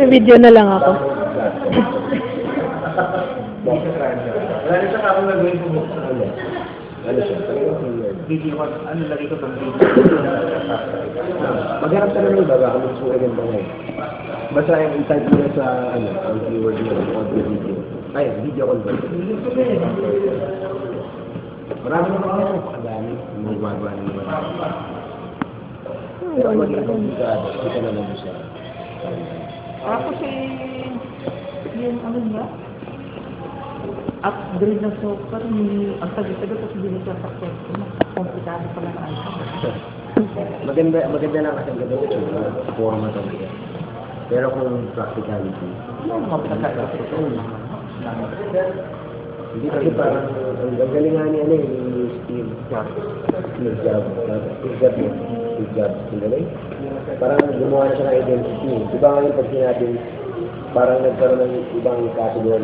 May video na lang ako. Wala rin sa kapag nagawin ko sa ulit. Ano siya? Video, ano lagi ko pang video. Maghanap ka na ng iba, baka magsusulit ng mga basta yung i-type mo na sa, ang keyword mo, audio video. Ay, video conversion. Marami na mga pakadami. Mga gumagawa na naman. Pero maging komplikado, kita na lang siya. Kasi yung ano nga, upgrade ng software, ang tagal-tagal kasi hindi siya successful. Komplikado pala na iPhone. Maganda lang kasi ang ganda ito, format ang ito. Pero kung practicality, Mga pinagkakasito. hindi kasi parang, ang galing nga ni Steve Jobs. Steve Jobs, ang galing. Parang gumawa na siya ng identity. Diba ngayon pag sinabing, parang nagkaroon ng ibang category